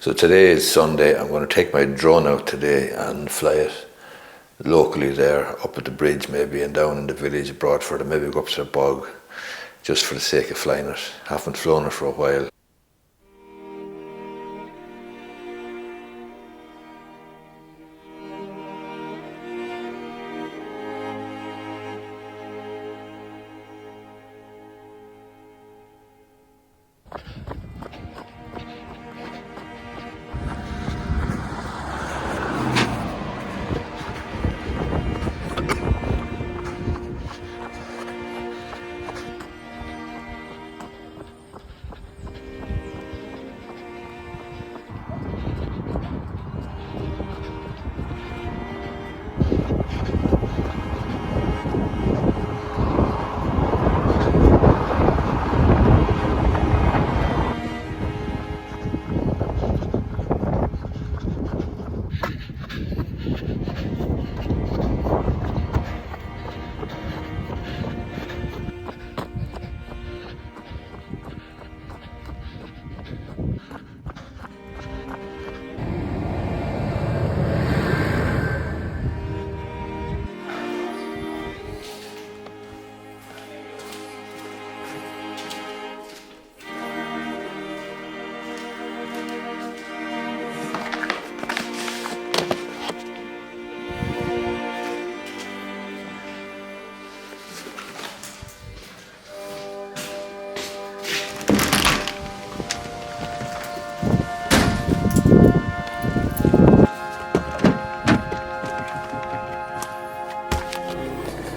So today is Sunday. I'm going to take my drone out today and fly it locally there, up at the bridge maybe, and down in the village of Broadford, and maybe go up to the bog, just for the sake of flying it. Haven't flown it for a while.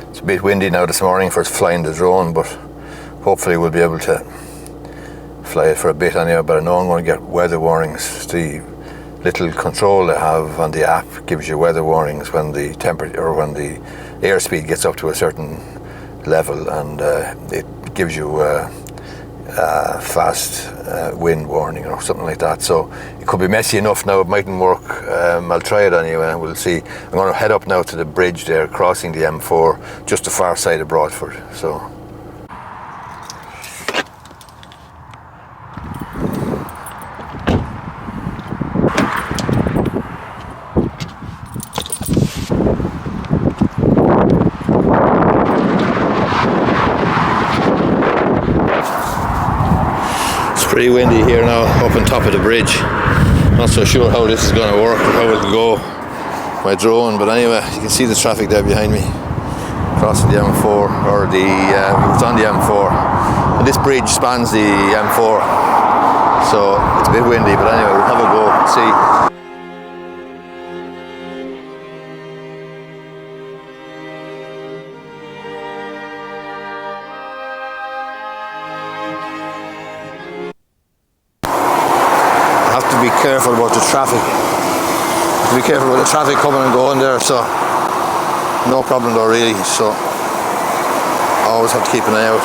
It's a bit windy now this morning for flying the drone, but hopefully we'll be able to fly it for a bit anyway. But I know I'm going to get weather warnings. The little control they have on the app gives you weather warnings when the temperature or when the airspeed gets up to a certain level, and it gives you fast wind warning or something like that. So it could be messy enough now. It mightn't work. I'll try it anyway. We'll see. I'm going to head up now to the bridge there, crossing the M4, just the far side of Broadford. So. Pretty windy here now, up on top of the bridge. Not so sure how this is going to work or how it'll go, my drone, but anyway, you can see the traffic there behind me, crossing the M4, or it's on the M4, and this bridge spans the M4, so it's a bit windy, but anyway, we'll have a go and see. Be careful about the traffic. Have to be careful about the traffic coming and going there, so no problem though really, so always have to keep an eye out.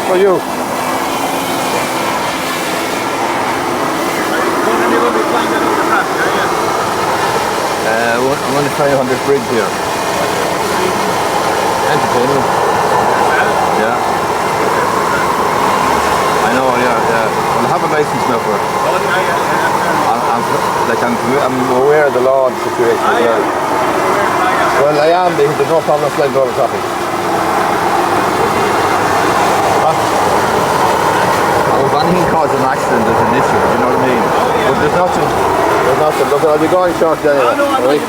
How are you? I'm going to try on this bridge here. Entertainment. Yeah. I know, yeah. Well, I have a license now for it. I'm aware of the law and the situation as well. Well, I am. There's no problem flying over traffic. If anything causes an accident, there's an issue, you know what I mean? But there's nothing. Look, I'll be going shortly anyway. Right?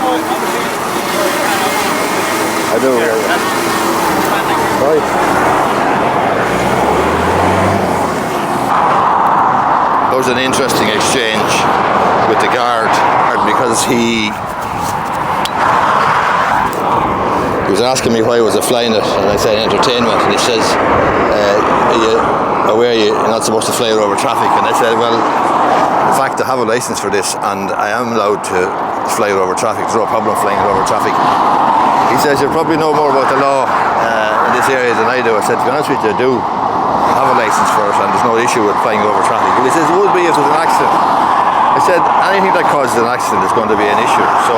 I do. Right. That was an interesting exchange with the guard, because he was asking me why I was flying it, and I said entertainment, and he says, are you aware you're not supposed to fly over traffic? And I said, well, in fact, I have a license for this, and I am allowed to fly over traffic. There's no problem flying over traffic. He says, you probably know more about the law in this area than I do. I said, to be honest with you, I do have a license for it, and there's no issue with flying over traffic. But he says, it would be if there's an accident. I said, anything that causes an accident is going to be an issue. So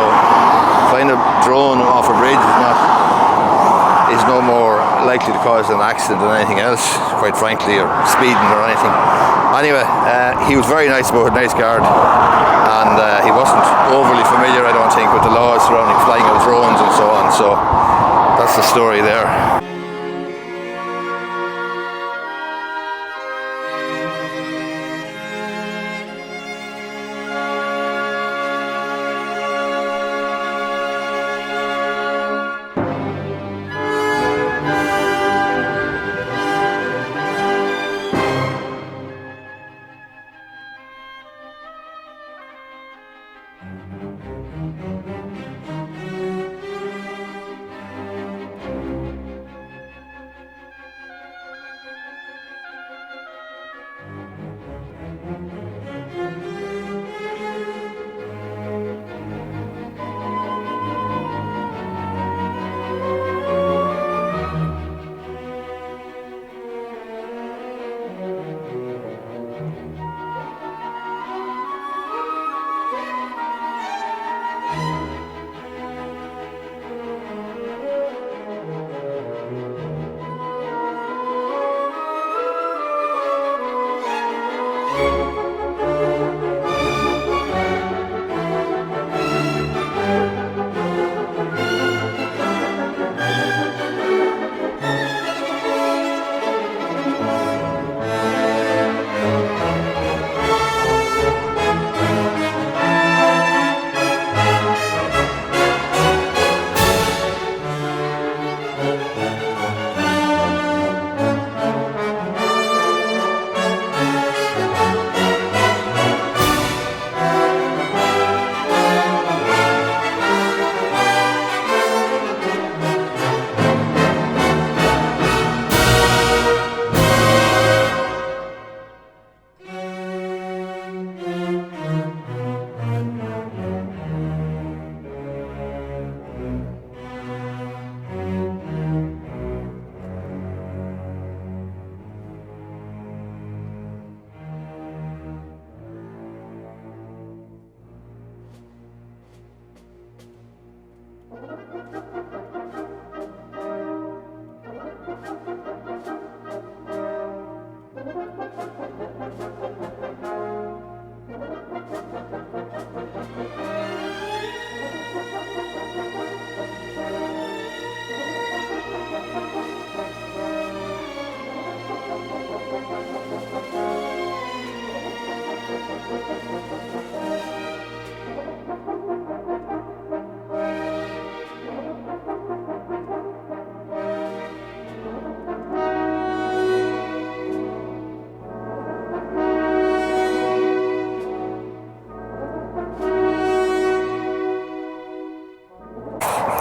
likely to cause an accident than anything else, quite frankly, or speeding or anything. Anyway, he was very nice about it, nice guard, and he wasn't overly familiar, I don't think, with the laws surrounding flying of drones and so on, so that's the story there.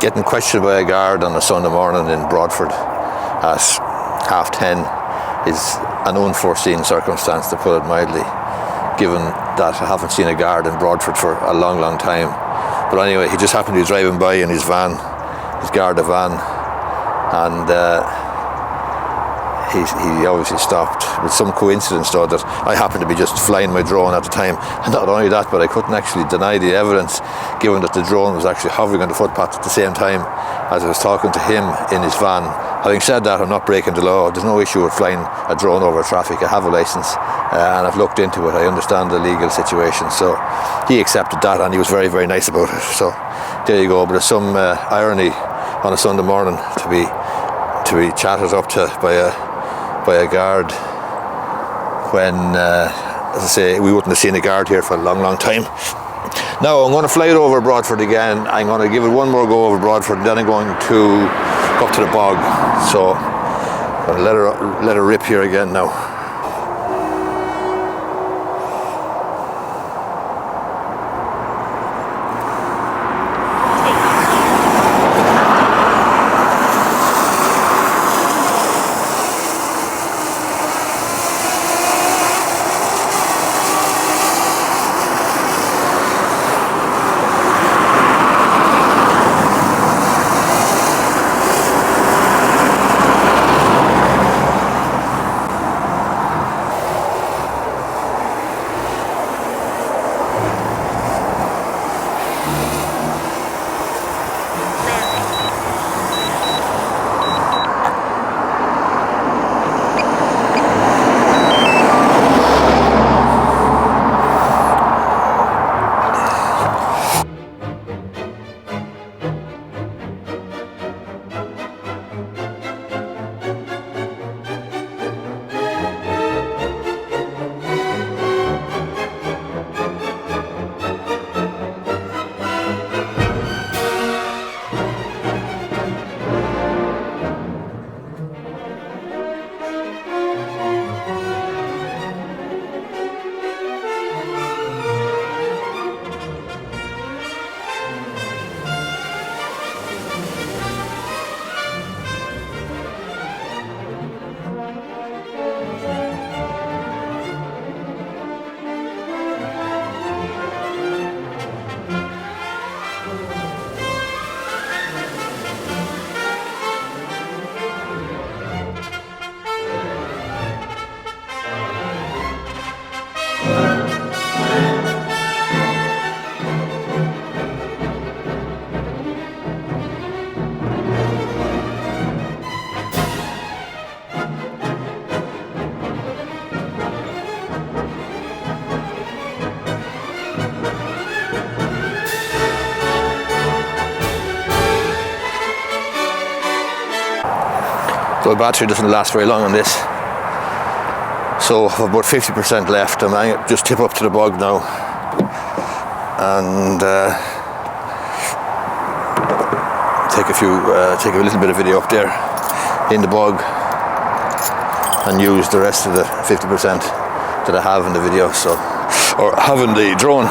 Getting questioned by a guard on a Sunday morning in Broadford at 10:30 is an unforeseen circumstance, to put it mildly, given that I haven't seen a guard in Broadford for a long, long time. But anyway, he just happened to be driving by in his van, his Garda van, and he obviously stopped. With some coincidence though that I happened to be just flying my drone at the time, and not only that, but I couldn't actually deny the evidence, given that the drone was actually hovering on the footpath at the same time as I was talking to him in his van. Having said that, I'm not breaking the law. There's no issue with flying a drone over traffic. I have a licence, and I've looked into it. I understand the legal situation. So he accepted that, and he was very, very nice about it. So there you go. But there's some irony on a Sunday morning to be chatted up to by a guard when, as I say, we wouldn't have seen a guard here for a long, long time. Now I'm going to fly it over Broadford again. I'm going to give it one more go over Broadford, and then I'm going to go up to the bog. So I'm going to let her rip here again now. So the battery doesn't last very long on this. So I've about 50% left. I might just tip up to the bog now and take a little bit of video up there in the bog and use the rest of the 50% that I have in the video, so, or have in the drone.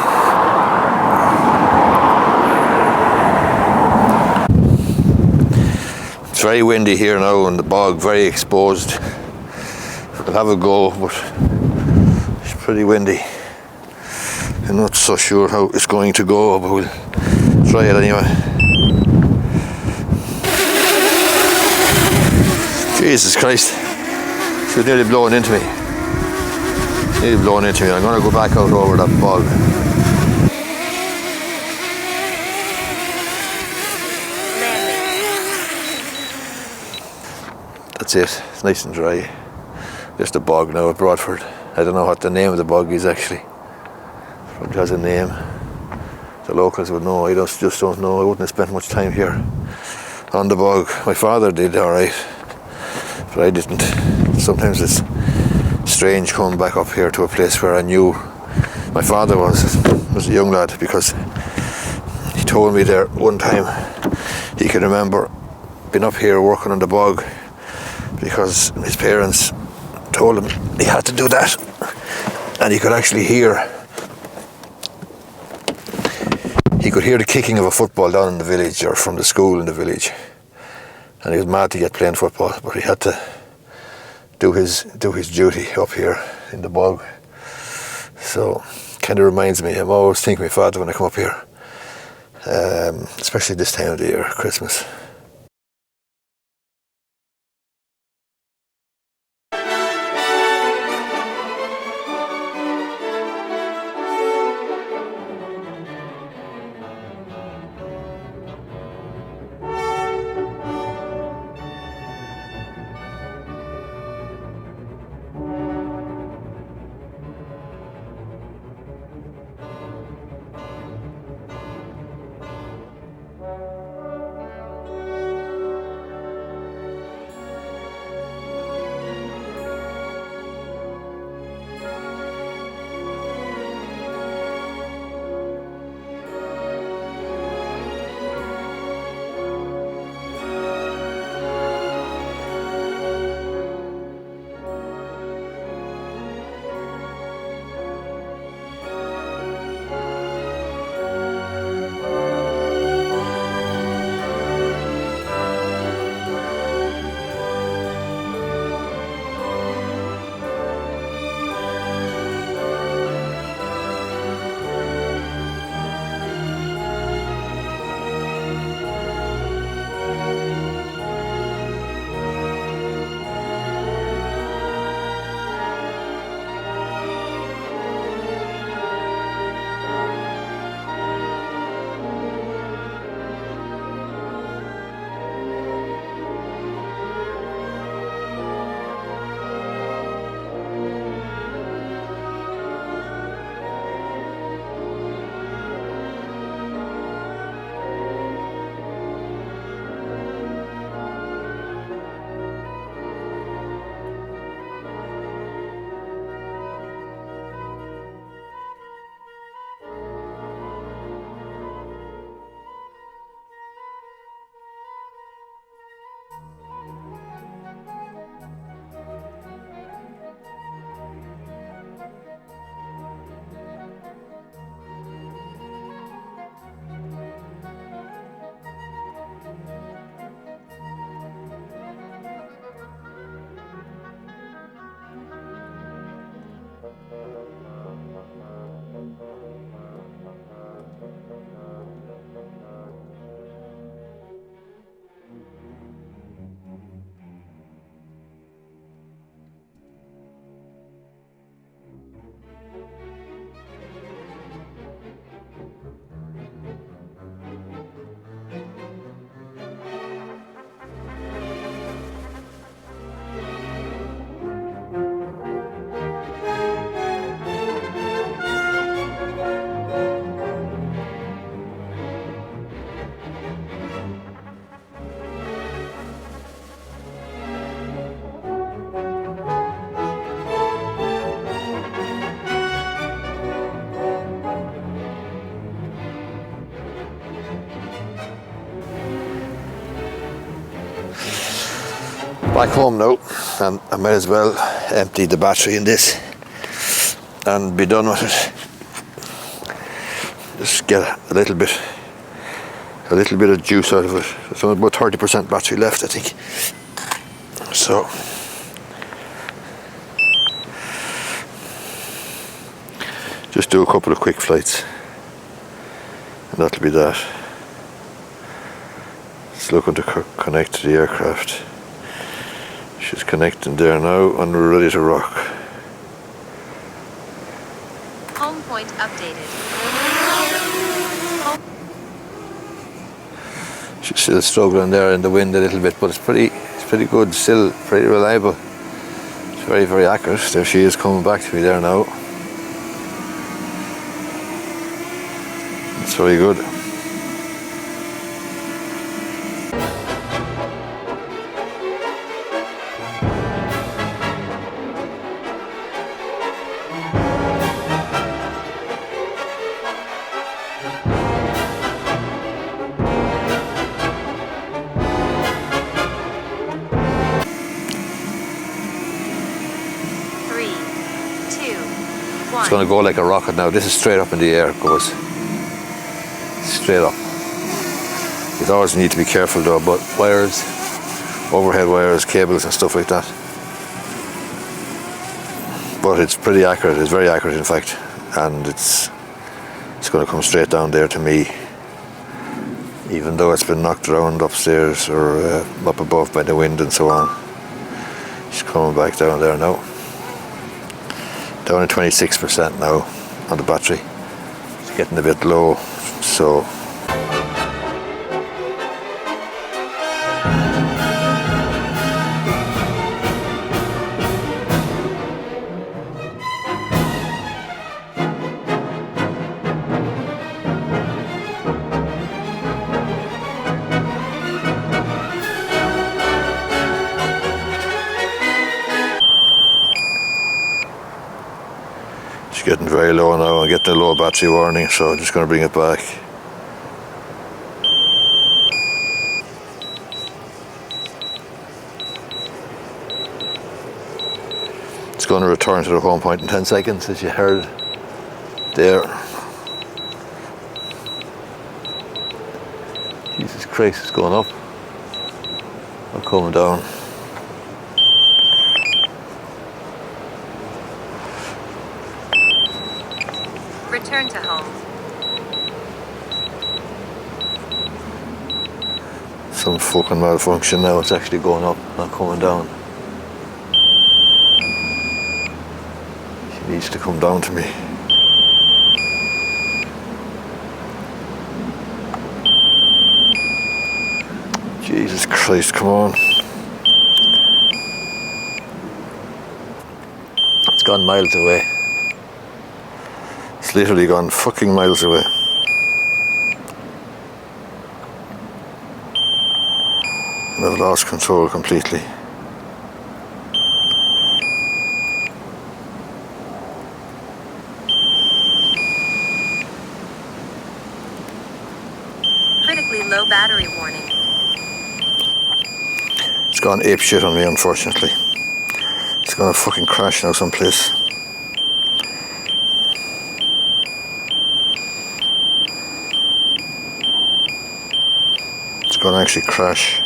It's very windy here now in the bog, very exposed. I'll have a go, but it's pretty windy. I'm not so sure how it's going to go, but we'll try it anyway. Jesus Christ, she was nearly blowing into me. I'm going to go back out over that bog. That's it, it's nice and dry. Just a bog now at Broadford. I don't know what the name of the bog is actually. It has a name. The locals would know, I just don't know. I wouldn't have spent much time here on the bog. My father did alright, but I didn't. Sometimes it's strange coming back up here to a place where I knew my father was a young lad, because he told me there one time he can remember being up here working on the bog because his parents told him he had to do that, and he could actually hear the kicking of a football down in the village or from the school in the village, and he was mad to get playing football, but he had to do his duty up here in the bog. So kind of reminds me, I'm always thinking of my father when I come up here, especially this time of the year, Christmas. back home now, and I might as well empty the battery in this and be done with it. Just get a little bit of juice out of it. There's only about 30% battery left, I think. So just do a couple of quick flights and that'll be that. It's looking to connect to the aircraft. She's connecting there now and we're ready to rock. Home point updated. She's still struggling there in the wind a little bit, but it's pretty good, still pretty reliable. It's very, very accurate. There she is coming back to me there now. It's very good. It's going to go like a rocket now. This is straight up in the air, it goes. Straight up. You always need to be careful though about wires, overhead wires, cables and stuff like that. But it's pretty accurate, it's very accurate in fact. And it's going to come straight down there to me. Even though it's been knocked around upstairs or up above by the wind and so on. It's coming back down there now. Down to 26% now on the battery. It's getting a bit low, so it's getting very low now. I'm getting a low battery warning, so I'm just going to bring it back. It's going to return to the home point in 10 seconds, as you heard there. Jesus Christ, it's going up. I'm coming down. Return to home. Some fucking malfunction now. It's actually going up, not coming down. She needs to come down to me. Jesus Christ, come on. It's gone miles away. It's literally gone fucking miles away. And I've lost control completely. Critically low battery warning. It's gone ape shit on me, unfortunately. It's gonna fucking crash now someplace. It's gonna actually crash.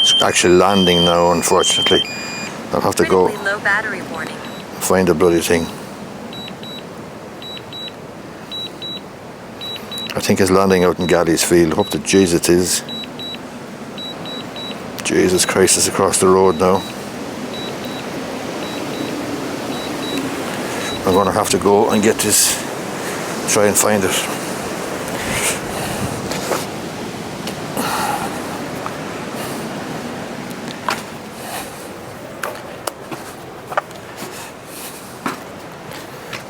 It's actually landing now, unfortunately. I'll have to go low battery warning. find the bloody thing. I think it's landing out in Gally's field. Hope to Jesus it is. Jesus Christ, it's across the road now. I'm gonna have to go and get this, try and find it.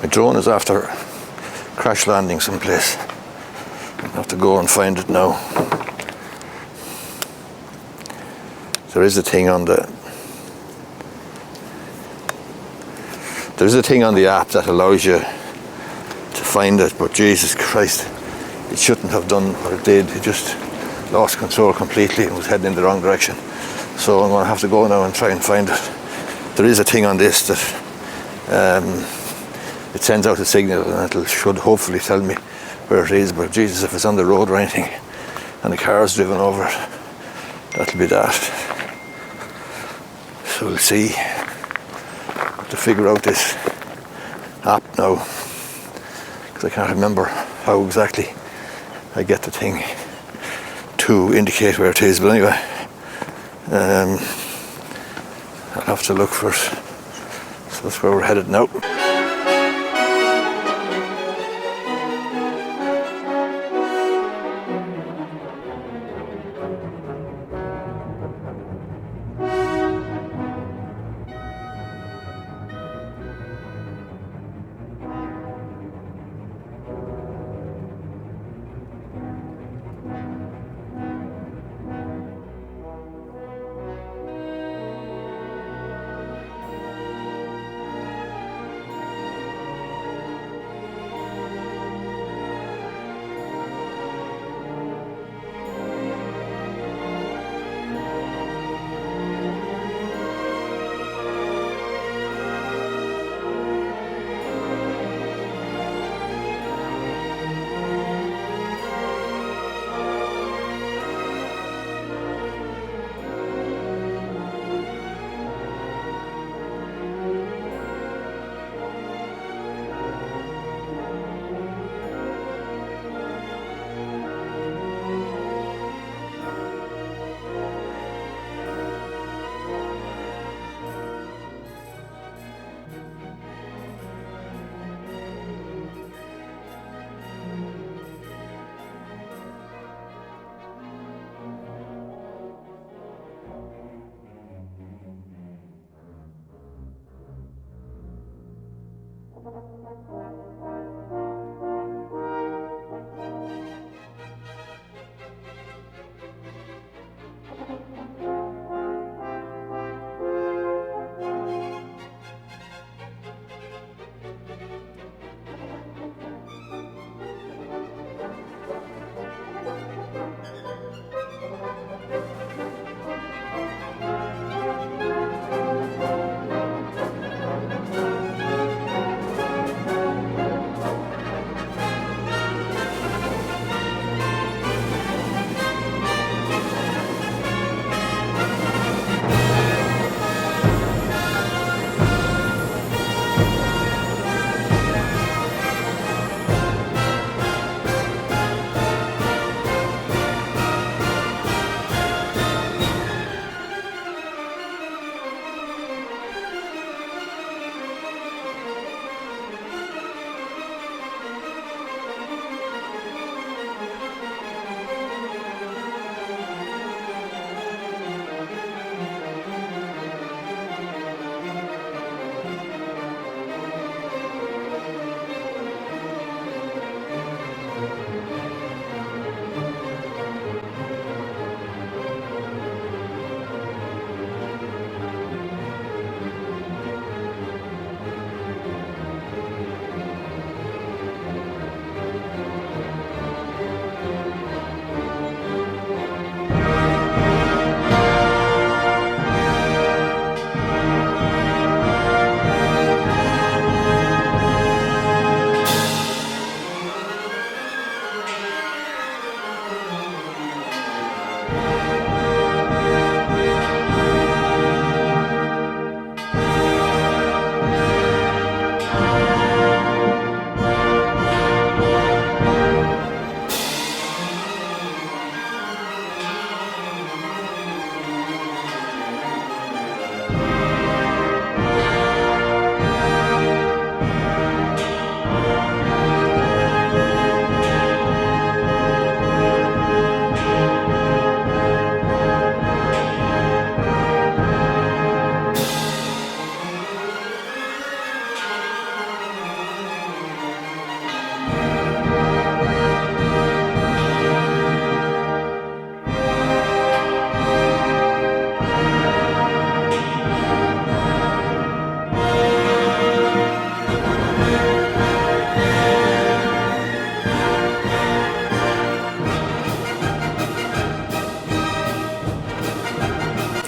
My drone is after crash landing someplace. I have to go and find it now. There is a thing on the app that allows you to find it, but Jesus Christ, it shouldn't have done what it did. It just lost control completely and was heading in the wrong direction. So I'm going to have to go now and try and find it. There is a thing on this that it sends out a signal, and it should hopefully tell me where it is, but Jesus, if it's on the road or anything and the car's driven over it, that'll be that. So we'll see. Have to figure out this app now, because I can't remember how exactly I get the thing to indicate where it is, but anyway, I'll have to look for it. So that's where we're headed now.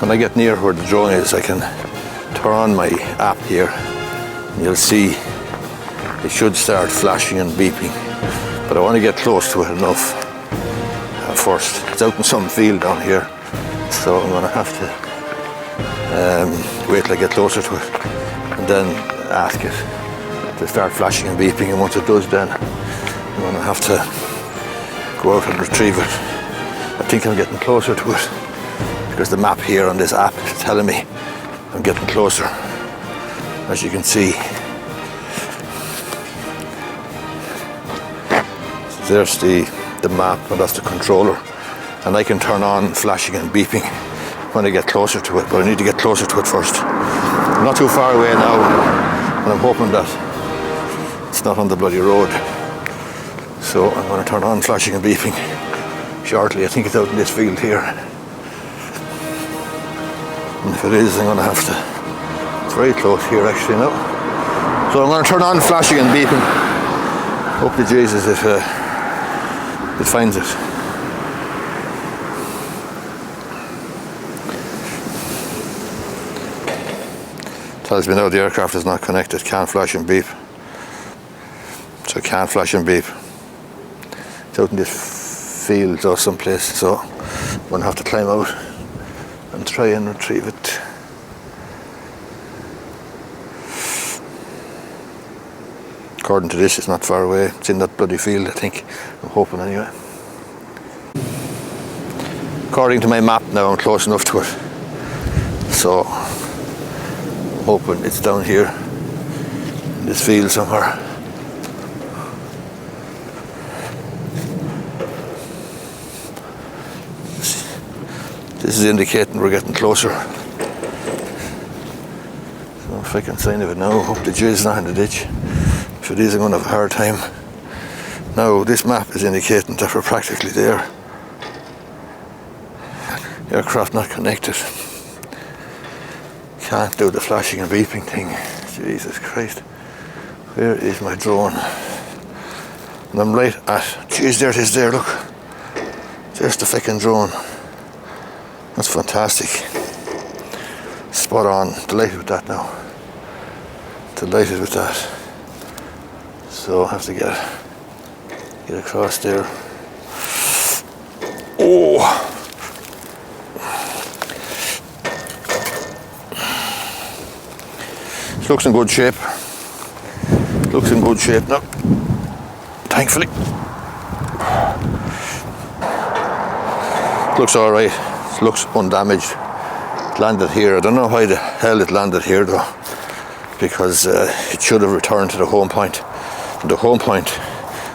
When I get near where the drone is, I can turn on my app here and you'll see it should start flashing and beeping, but I want to get close to it enough first. It's out in some field down here, so I'm going to have to wait till I get closer to it and then ask it to start flashing and beeping, and once it does, then I'm going to have to go out and retrieve it. I think I'm getting closer to it because the map here on this app is telling me I'm getting closer, as you can see. There's the map, and that's the controller, and I can turn on flashing and beeping when I get closer to it, but I need to get closer to it first. I'm not too far away now, and I'm hoping that it's not on the bloody road. So I'm going to turn on flashing and beeping shortly. I think it's out in this field here, and if it is, I'm going to have to, it's very close here actually now. So I'm going to turn on flashing and beeping. Hope to Jesus it finds it. Tells me now the aircraft is not connected, can't flash and beep. So can't flash and beep. It's out in this field or someplace, so I'm going to have to climb out and try and retrieve it. According to this, it's not far away. It's in that bloody field, I think. I'm hoping anyway. According to my map now, I'm close enough to it. So I'm hoping it's down here in this field somewhere. This is indicating we're getting closer. So if I can sign of it now, hope the J's not in the ditch. If it is, I'm going to have a hard time. Now, this map is indicating that we're practically there. Aircraft not connected. Can't do the flashing and beeping thing. Jesus Christ. Where is my drone? And I'm right at, geez, there it is there, look. There's the fucking drone. That's fantastic. Spot on. Delighted with that now. Delighted with that. So I have to get across there. Oh! It looks in good shape. Looks in good shape now. Thankfully. Looks alright. Looks undamaged. It landed here. I don't know why the hell it landed here though, because it should have returned to the home point. And the home point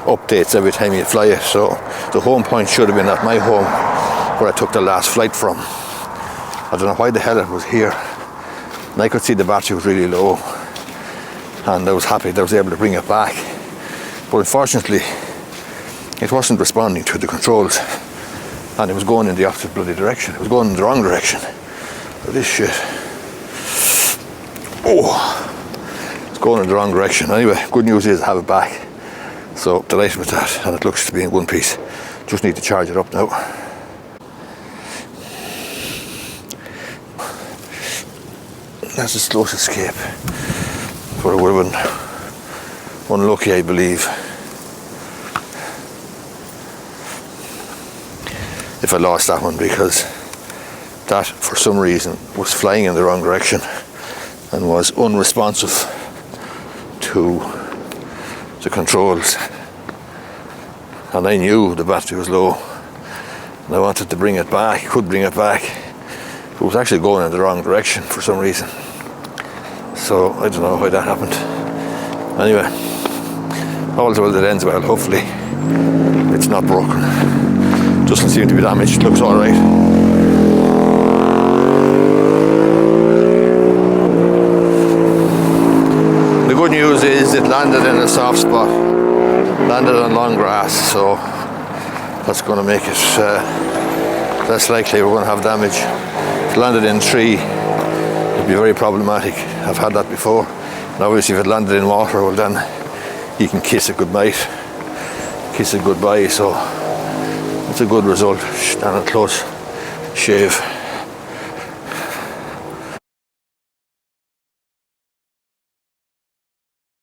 updates every time you fly it, so the home point should have been at my home where I took the last flight from. I don't know why the hell it was here. And I could see the battery was really low, and I was happy that I was able to bring it back. But unfortunately, it wasn't responding to the controls, and it was going in the opposite bloody direction. It was going in the wrong direction. So this shit. Oh, it's going in the wrong direction. Anyway, good news is I have it back. So delighted with that, and it looks to be in one piece. Just need to charge it up now. That's a slowest escape. But I would have been unlucky, I believe, if I lost that one, because that, for some reason, was flying in the wrong direction and was unresponsive to the controls. And I knew the battery was low, and I wanted to bring it back, could bring it back. It was actually going in the wrong direction for some reason. So I don't know why that happened. Anyway, all's well that ends well. Hopefully it's not broken. Doesn't seem to be damaged. Looks all right. The good news is it landed in a soft spot. Landed on long grass, so that's going to make it less likely we're going to have damage. If it landed in tree, it'd be very problematic. I've had that before. And obviously if it landed in water, well then you can kiss it goodnight. Kiss it goodbye, so it's a good result. And a close shave.